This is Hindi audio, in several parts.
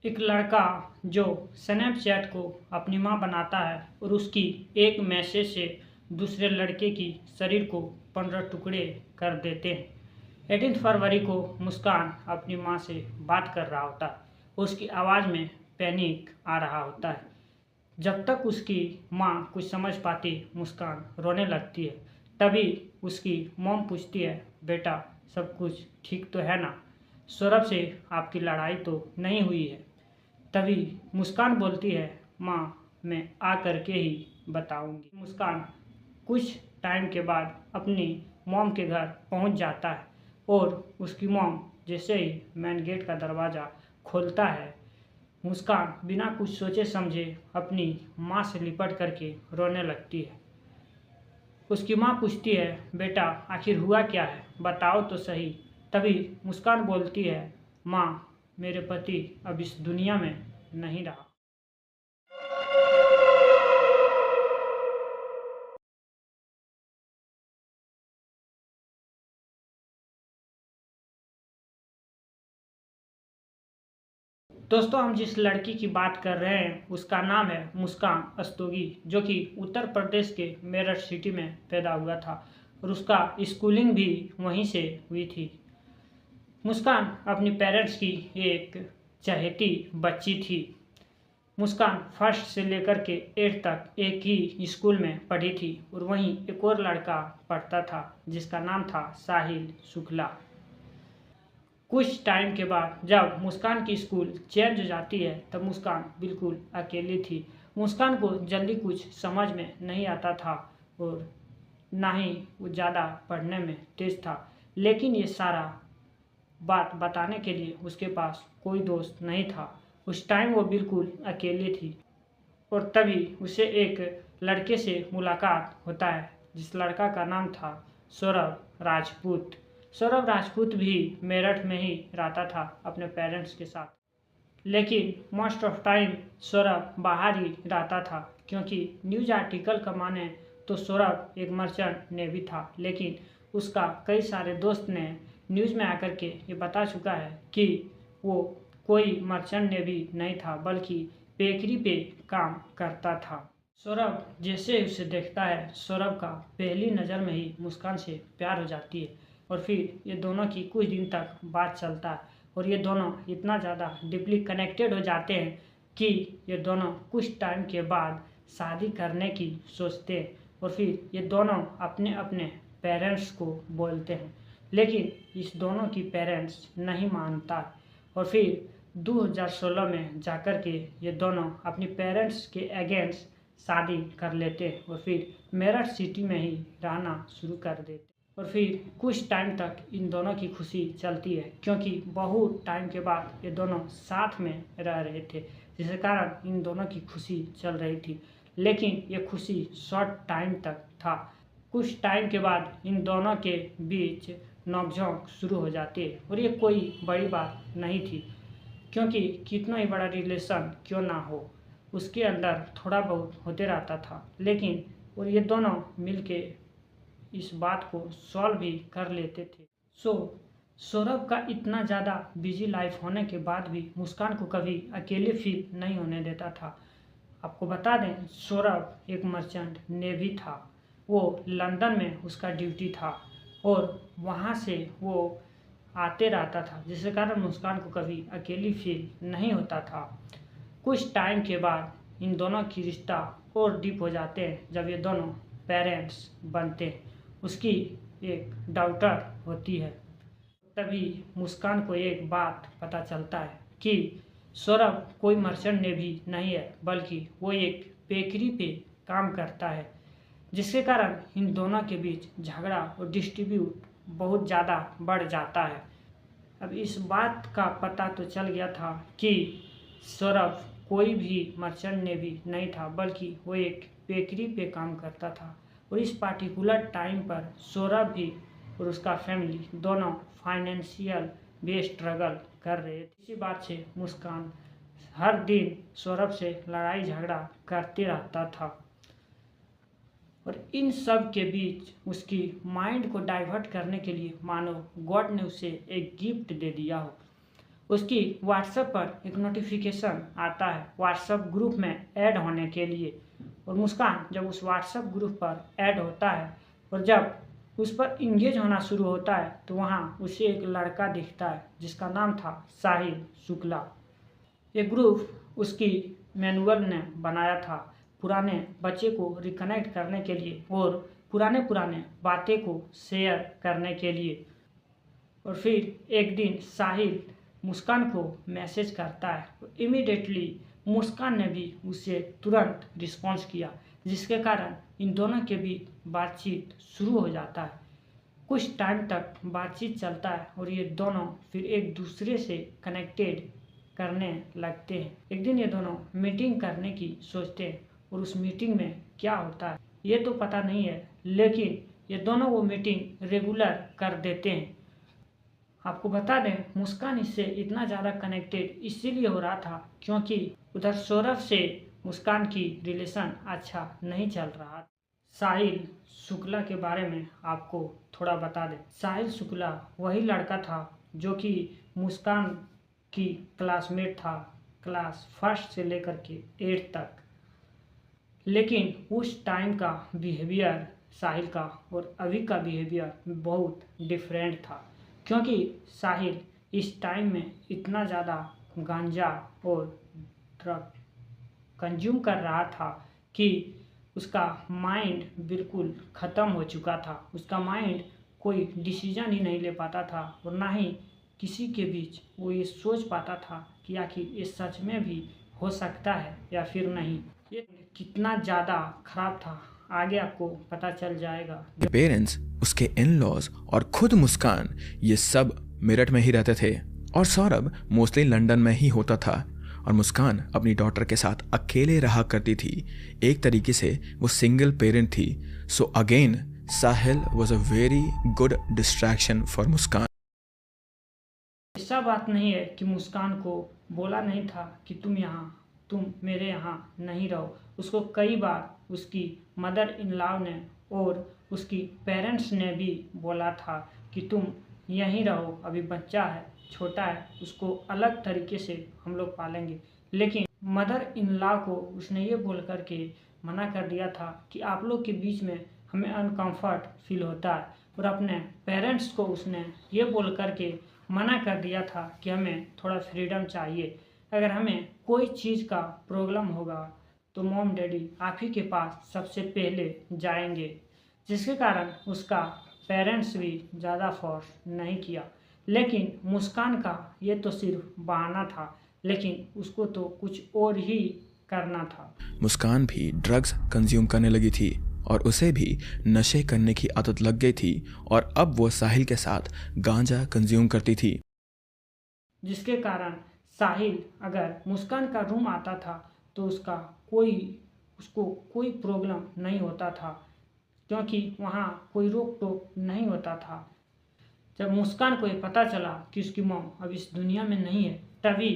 एक लड़का जो स्नैपचैट को अपनी माँ बनाता है और उसकी एक मैसेज से दूसरे लड़के की शरीर को 15 टुकड़े कर देते हैं। 18 फरवरी को मुस्कान अपनी माँ से बात कर रहा होता है। उसकी आवाज़ में पैनिक आ रहा होता है। जब तक उसकी माँ कुछ समझ पाती मुस्कान रोने लगती है। तभी उसकी मॉम पूछती है, बेटा सब कुछ ठीक तो है ना? सौरभ से आपकी लड़ाई तो नहीं हुई है? तभी मुस्कान बोलती है, माँ मैं आ करके ही बताऊंगी। मुस्कान कुछ टाइम के बाद अपनी मॉम के घर पहुंच जाता है और उसकी मॉम जैसे ही मेन गेट का दरवाज़ा खोलता है, मुस्कान बिना कुछ सोचे समझे अपनी माँ से लिपट करके रोने लगती है। उसकी माँ पूछती है, बेटा आखिर हुआ क्या है, बताओ तो सही। तभी मुस्कान बोलती है, माँ मेरे पति अब इस दुनिया में नहीं रहा। दोस्तों, हम जिस लड़की की बात कर रहे हैं उसका नाम है मुस्कान रस्तोगी, जो कि उत्तर प्रदेश के मेरठ सिटी में पैदा हुआ था और उसका स्कूलिंग भी वहीं से हुई थी। मुस्कान अपनी पेरेंट्स की एक चहेती बच्ची थी। मुस्कान फर्स्ट से लेकर के 8 तक एक ही स्कूल में पढ़ी थी और वहीं एक और लड़का पढ़ता था जिसका नाम था साहिल शुक्ला। कुछ टाइम के बाद जब मुस्कान की स्कूल चेंज हो जाती है तब मुस्कान बिल्कुल अकेली थी। मुस्कान को जल्दी कुछ समझ में नहीं आता था और ना ही वो ज़्यादा पढ़ने में तेज़ था, लेकिन ये सारा बात बताने के लिए उसके पास कोई दोस्त नहीं था। उस टाइम वो बिल्कुल अकेली थी और तभी उसे एक लड़के से मुलाकात होता है जिस लड़का का नाम था सौरभ राजपूत। सौरभ राजपूत भी मेरठ में ही रहता था अपने पेरेंट्स के साथ, लेकिन मोस्ट ऑफ टाइम सौरभ बाहर ही रहता था, क्योंकि न्यूज़ आर्टिकल का माने तो सौरभ एक मर्चेंट नेवी था, लेकिन उसका कई सारे दोस्त ने न्यूज़ में आकर के ये बता चुका है कि वो कोई मर्चेंट नेवी नहीं था बल्कि बेकरी पे काम करता था। सौरभ जैसे ही उसे देखता है, सौरभ का पहली नज़र में ही मुस्कान से प्यार हो जाती है और फिर ये दोनों की कुछ दिन तक बात चलता है और ये दोनों इतना ज़्यादा डीपली कनेक्टेड हो जाते हैं कि ये दोनों कुछ टाइम के बाद शादी करने की सोचते हैं और फिर ये दोनों अपने अपने पेरेंट्स को बोलते हैं, लेकिन इस दोनों की पेरेंट्स नहीं मानता और फिर 2016 में जाकर के ये दोनों अपनी पेरेंट्स के अगेंस्ट शादी कर लेते और फिर मेरठ सिटी में ही रहना शुरू कर देते और फिर कुछ टाइम तक इन दोनों की खुशी चलती है, क्योंकि बहुत टाइम के बाद ये दोनों साथ में रह रहे थे, जिसके कारण इन दोनों की खुशी चल रही थी। लेकिन ये खुशी शॉर्ट टाइम तक था। कुछ टाइम के बाद इन दोनों के बीच नोकझोंक शुरू हो जाती है और ये कोई बड़ी बात नहीं थी, क्योंकि कितना ही बड़ा रिलेशन क्यों ना हो उसके अंदर थोड़ा बहुत होते रहता था, लेकिन और ये दोनों मिलके इस बात को सॉल्व भी कर लेते थे। सौरभ का इतना ज़्यादा बिजी लाइफ होने के बाद भी मुस्कान को कभी अकेले फील नहीं होने देता था। आपको बता दें, सौरभ एक मर्चेंट नेवी था। वो लंदन में उसका ड्यूटी था और वहाँ से वो आते रहता था, जिसके कारण मुस्कान को कभी अकेली फील नहीं होता था। कुछ टाइम के बाद इन दोनों की रिश्ता और डीप हो जाते हैं जब ये दोनों पेरेंट्स बनते हैं। उसकी एक डॉटर होती है। तभी मुस्कान को एक बात पता चलता है कि सौरभ कोई मर्चेंट नेवी नहीं है बल्कि वो एक बेकरी पे काम करता है, जिसके कारण इन दोनों के बीच झगड़ा और डिस्ट्रीब्यूट बहुत ज़्यादा बढ़ जाता है। अब इस बात का पता तो चल गया था कि सौरभ कोई भी मर्चेंट नेवी नहीं था बल्कि वो एक बेकरी पे काम करता था और इस पार्टिकुलर टाइम पर सौरभ भी और उसका फैमिली दोनों फाइनेंशियल भी स्ट्रगल कर रहे थे। इसी बात से मुस्कान हर दिन सौरभ से लड़ाई झगड़ा करते रहता था और इन सब के बीच उसकी माइंड को डाइवर्ट करने के लिए मानो गॉड ने उसे एक गिफ्ट दे दिया हो। उसकी व्हाट्सएप पर एक नोटिफिकेशन आता है व्हाट्सएप ग्रुप में ऐड होने के लिए। और मुस्कान जब उस व्हाट्सएप ग्रुप पर ऐड होता है और जब उस पर इंगेज होना शुरू होता है तो वहाँ उसे एक लड़का दिखता है जिसका नाम था साहिल शुक्ला। ये ग्रुप उसकी मैनुअल ने बनाया था पुराने बच्चे को रिकनेक्ट करने के लिए और पुराने बातें को शेयर करने के लिए। और फिर एक दिन साहिल मुस्कान को मैसेज करता है। इमीडिएटली मुस्कान ने भी उसे तुरंत रिस्पॉन्स किया जिसके कारण इन दोनों के बीच बातचीत शुरू हो जाता है। कुछ टाइम तक बातचीत चलता है और ये दोनों फिर एक दूसरे से कनेक्टेड करने लगते हैं। एक दिन ये दोनों मीटिंग करने की सोचते हैं और उस मीटिंग में क्या होता है ये तो पता नहीं है, लेकिन ये दोनों वो मीटिंग रेगुलर कर देते हैं। आपको बता दें मुस्कान इससे इतना ज़्यादा कनेक्टेड इसीलिए हो रहा था क्योंकि उधर सौरभ से मुस्कान की रिलेशन अच्छा नहीं चल रहा। साहिल शुक्ला के बारे में आपको थोड़ा बता दें। साहिल शुक्ला वही लड़का था जो कि मुस्कान की क्लासमेट था क्लास फर्स्ट से लेकर के 8 तक। लेकिन उस टाइम का बिहेवियर साहिल का और अभी का बिहेवियर बहुत डिफरेंट था क्योंकि साहिल इस टाइम में इतना ज़्यादा गांजा और ड्रग कंज्यूम कर रहा था कि उसका माइंड बिल्कुल ख़त्म हो चुका था। उसका माइंड कोई डिसीजन ही नहीं ले पाता था और ना ही किसी के बीच वो ये सोच पाता था कि आखिर ये सच में भी हो सकता है या फिर नहीं। ये कितना ज़्यादा खराब था आगे आपको पता चल जाएगा। पेरेंट्स, उसके इन लॉज और खुद मुस्कान ये सब मेरठ में ही रहते थे और सौरभ मोस्टली लंदन में ही होता था और मुस्कान अपनी डॉटर के साथ अकेले रहा करती थी। एक तरीके से वो सिंगल पेरेंट थी। So again Sahil was a very good distraction for Muskan. ऐसा बात नहीं है कि मुस्कान को बोला नहीं था कि तुम मेरे यहाँ नहीं रहो। उसको कई बार उसकी मदर इन लॉ ने और उसकी पेरेंट्स ने भी बोला था कि तुम यहीं रहो, अभी बच्चा है, छोटा है, उसको अलग तरीके से हम लोग पालेंगे। लेकिन मदर इन लॉ को उसने ये बोल कर के मना कर दिया था कि आप लोग के बीच में हमें अनकंफर्ट फील होता है। और अपने पेरेंट्स को उसने ये बोल कर के मना कर दिया था कि हमें थोड़ा फ्रीडम चाहिए। अगर हमें कोई चीज़ का प्रॉब्लम होगा तो मॉम डैडी आप ही के पास सबसे पहले जाएंगे। जिसके कारण उसका पेरेंट्स भी ज़्यादा फोर्स नहीं किया। लेकिन मुस्कान का ये तो सिर्फ बहाना था, लेकिन उसको तो कुछ और ही करना था। मुस्कान भी ड्रग्स कंज्यूम करने लगी थी और उसे भी नशे करने की आदत लग गई थी और अब वो साहिल के साथ गांजा कंज्यूम करती थी। जिसके कारण साहिल अगर मुस्कान का रूम आता था तो उसको कोई प्रॉब्लम नहीं होता था क्योंकि वहाँ कोई रोक टोक नहीं होता था। जब मुस्कान को ये पता चला कि उसकी मॉम अब इस दुनिया में नहीं है तभी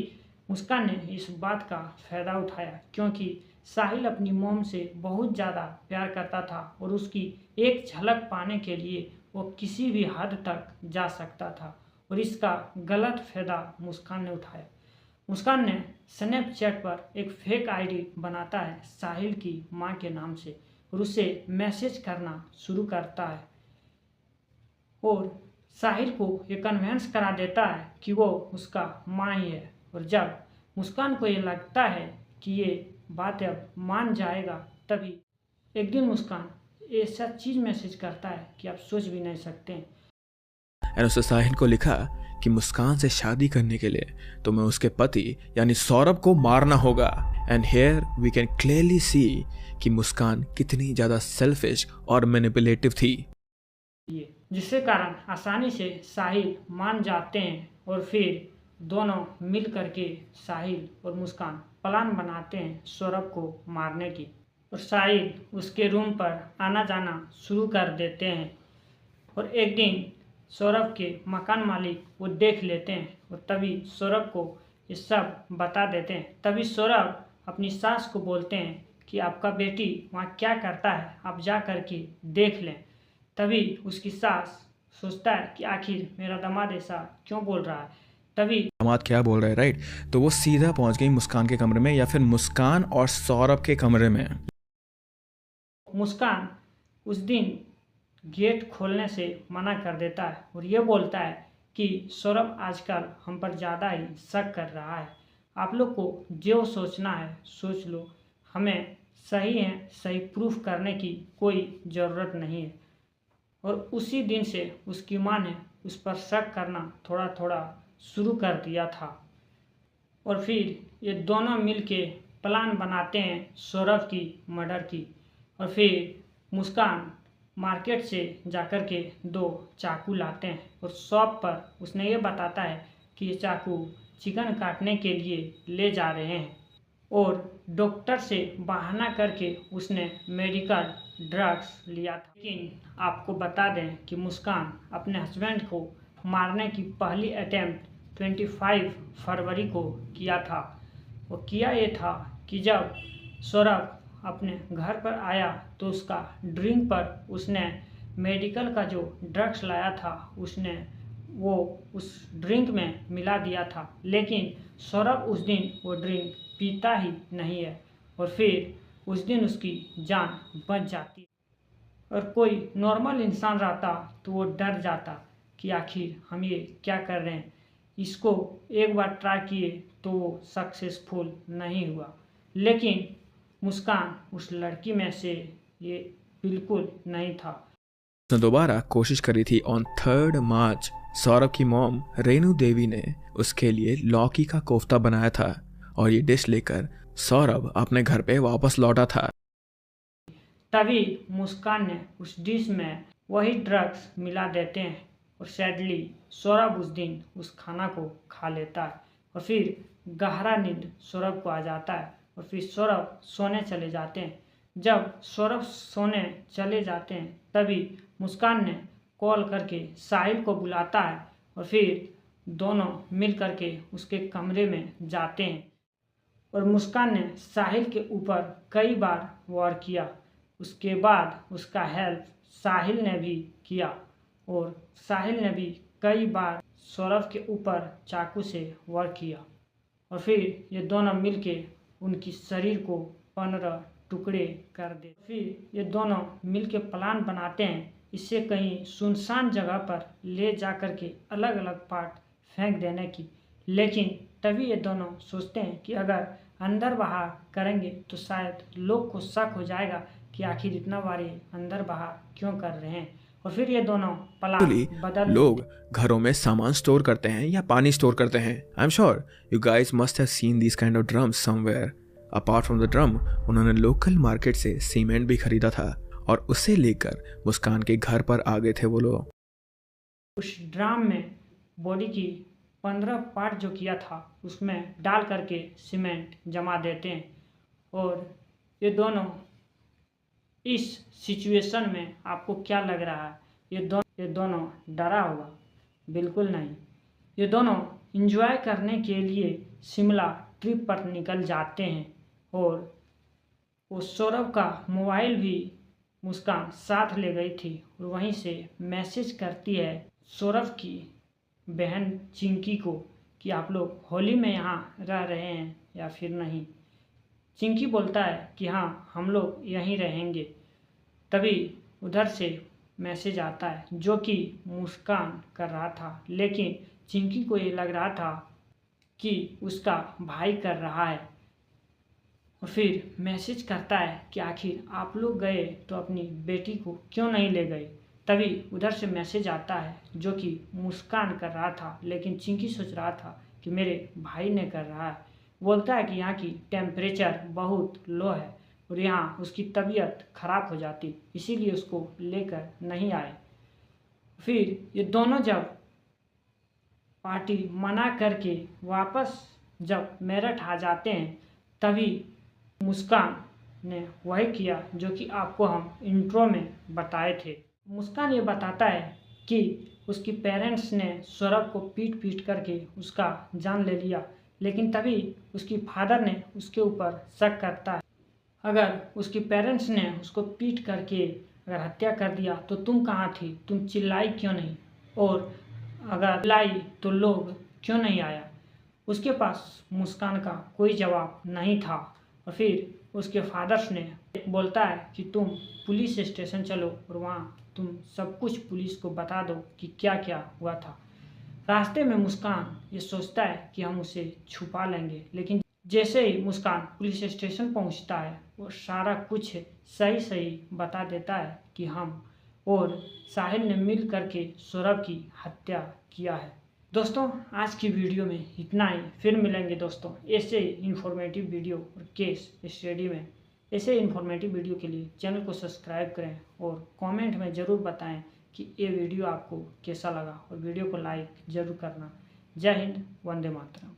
मुस्कान ने इस बात का फ़ायदा उठाया क्योंकि साहिल अपनी मॉम से बहुत ज़्यादा प्यार करता था और उसकी एक झलक पाने के लिए वो किसी भी हद तक जा सकता था और इसका गलत फ़ायदा मुस्कान ने उठाया। मुस्कान ने स्नैपचैट पर एक फेक आईडी बनाता है साहिल की मां के नाम से और उसे मैसेज करना शुरू करता है और साहिल को ये कन्विंस करा देता है कि वो उसका मां ही है। और जब मुस्कान को ये लगता है कि ये बात अब मान जाएगा तभी एक दिन मुस्कान ऐसा चीज़ मैसेज करता है कि आप सोच भी नहीं सकते। और उसने साहिल को लिखा कि मुस्कान से शादी करने के लिए तुम्हें उसके पति यानी सौरभ को मारना होगा। And here we can clearly see कि मुस्कान कितनी ज़्यादा सेल्फिश और मैनिपुलेटिव थी। जिसके कारण आसानी से साहिल मान जाते हैं और फिर दोनों मिल करके साहिल और मुस्कान प्लान बनाते हैं सौरभ को मारने की। और साहिल उसके रूम पर आना जाना शुरू कर देते हैं और एक दिन सौरभ के मकान मालिक वो देख लेते हैं और तभी सौरभ को ये सब बता देते हैं। तभी सौरभ अपनी सास को बोलते हैं कि आपका बेटी वहाँ क्या करता है, आप जा कर के देख लें। तभी उसकी सास सोचता है कि आखिर मेरा दामाद ऐसा क्यों बोल रहा है। तभी दामाद क्या बोल रहे हैं, राइट? तो वो सीधा पहुंच गई मुस्कान के कमरे में, या फिर मुस्कान और सौरभ के कमरे में। मुस्कान उस दिन गेट खोलने से मना कर देता है और ये बोलता है कि सौरभ आजकल हम पर ज़्यादा ही शक कर रहा है। आप लोग को जो सोचना है सोच लो, हमें सही है सही प्रूफ करने की कोई ज़रूरत नहीं है। और उसी दिन से उसकी माँ ने उस पर शक करना थोड़ा थोड़ा शुरू कर दिया था। और फिर ये दोनों मिलके प्लान बनाते हैं सौरभ की मर्डर की। और फिर मुस्कान मार्केट से जाकर के 2 चाकू लाते हैं और शॉप पर उसने ये बताता है कि ये चाकू चिकन काटने के लिए ले जा रहे हैं। और डॉक्टर से बहाना करके उसने मेडिकल ड्रग्स लिया था। लेकिन आपको बता दें कि मुस्कान अपने हस्बैंड को मारने की पहली अटेम्प्ट 25 फरवरी को किया था। वो किया ये था कि जब सौरभ अपने घर पर आया तो उसका ड्रिंक पर उसने मेडिकल का जो ड्रग्स लाया था उसने वो उस ड्रिंक में मिला दिया था। लेकिन सौरभ उस दिन वो ड्रिंक पीता ही नहीं है और फिर उस दिन उसकी जान बच जाती। और कोई नॉर्मल इंसान रहता तो वो डर जाता कि आखिर हम ये क्या कर रहे हैं। इसको एक बार ट्राई किए तो वो सक्सेसफुल नहीं हुआ। लेकिन मुस्कान उस लड़की में से ये बिल्कुल नहीं था। उसने दोबारा कोशिश करी थी। ऑन 3 मार्च सौरभ की मॉम रेनू देवी ने उसके लिए लौकी का कोफ्ता बनाया था और ये डिश लेकर सौरभ अपने घर पे वापस लौटा था। तभी मुस्कान ने उस डिश में वही ड्रग्स मिला देते हैं और सैडली सौरभ उस दिन उस खाना को खा लेता है और फिर गहरा नींद सौरभ को आ जाता है और फिर सौरभ सोने चले जाते हैं। जब सौरभ सोने चले जाते हैं तभी मुस्कान ने कॉल करके साहिल को बुलाता है और फिर दोनों मिल करके उसके कमरे में जाते हैं। और मुस्कान ने साहिल के ऊपर कई बार वार किया। उसके बाद उसका हेल्प साहिल ने भी किया और साहिल ने भी कई बार सौरभ के ऊपर चाकू से वार किया। और फिर ये दोनों मिलके उनकी शरीर को 15 टुकड़े कर दे। फिर ये दोनों मिलके प्लान बनाते हैं इसे कहीं सुनसान जगह पर ले जा कर के अलग अलग पार्ट फेंक देने की। लेकिन तभी ये दोनों सोचते हैं कि अगर अंदर बाहर करेंगे तो शायद लोग को शक हो जाएगा कि आखिर इतना बार ये अंदर बाहर क्यों कर रहे हैं। और फिर ये दोनों प्लान बदल लोग घरों में सामान स्टोर करते हैं या पानी स्टोर करते हैं। I am sure you guys must have seen this kind of drums somewhere. Apart from the drum उन्होंने लोकल मार्केट से सीमेंट भी खरीदा था और उसे लेकर मुस्कान के घर पर आ गए थे वो लोग। उस ड्राम में बॉडी की 15 पार्ट जो किया था उसमें डाल करके सीमेंट जमा देते हैं। और ये दोनों इस सिचुएशन में आपको क्या लग रहा है? ये दोनों डरा होगा? बिल्कुल नहीं। ये दोनों एंजॉय करने के लिए शिमला ट्रिप पर निकल जाते हैं और वो सौरभ का मोबाइल भी मुस्कान साथ ले गई थी और वहीं से मैसेज करती है सौरभ की बहन चिंकी को कि आप लोग होली में यहाँ रह रहे हैं या फिर नहीं। चिंकी बोलता है कि हाँ हम लोग यहीं रहेंगे। तभी उधर से मैसेज आता है जो कि मुस्कान कर रहा था, लेकिन चिंकी को ये लग रहा था कि उसका भाई कर रहा है। और फिर मैसेज करता है कि आखिर आप लोग गए तो अपनी बेटी को क्यों नहीं ले गए। तभी उधर से मैसेज आता है जो कि मुस्कान कर रहा था, लेकिन चिंकी सोच रहा था कि मेरे भाई ने कर रहा है। बोलता है कि यहाँ की टेम्परेचर बहुत लो है और यहाँ उसकी तबीयत खराब हो जाती, इसीलिए उसको लेकर नहीं आए। फिर ये दोनों जब पार्टी मना करके वापस जब मेरठ आ जाते हैं तभी मुस्कान ने वही किया जो कि आपको हम इंट्रो में बताए थे। मुस्कान ये बताता है कि उसकी पेरेंट्स ने सौरभ को पीट पीट करके उसका जान ले लिया, लेकिन तभी उसकी फादर ने उसके ऊपर शक करता है। अगर उसकी पेरेंट्स ने उसको पीट करके अगर हत्या कर दिया तो तुम कहाँ थी, तुम चिल्लाई क्यों नहीं, और अगर चिल्लाई तो लोग क्यों नहीं आया। उसके पास मुस्कान का कोई जवाब नहीं था और फिर उसके फादर्स ने बोलता है कि तुम पुलिस स्टेशन चलो और वहाँ तुम सब कुछ पुलिस को बता दो कि क्या क्या हुआ था। रास्ते में मुस्कान ये सोचता है कि हम उसे छुपा लेंगे, लेकिन जैसे ही मुस्कान पुलिस स्टेशन पहुंचता है वो सारा कुछ सही सही बता देता है कि हम और साहिल ने मिल करके सौरभ की हत्या किया है। दोस्तों आज की वीडियो में इतना ही। फिर मिलेंगे दोस्तों ऐसे इंफॉर्मेटिव वीडियो और केस स्टडी में। ऐसे इंफॉर्मेटिव वीडियो के लिए चैनल को सब्सक्राइब करें और कमेंट में ज़रूर बताएं कि ये वीडियो आपको कैसा लगा और वीडियो को लाइक ज़रूर करना। जय हिंद, वंदे मातरम।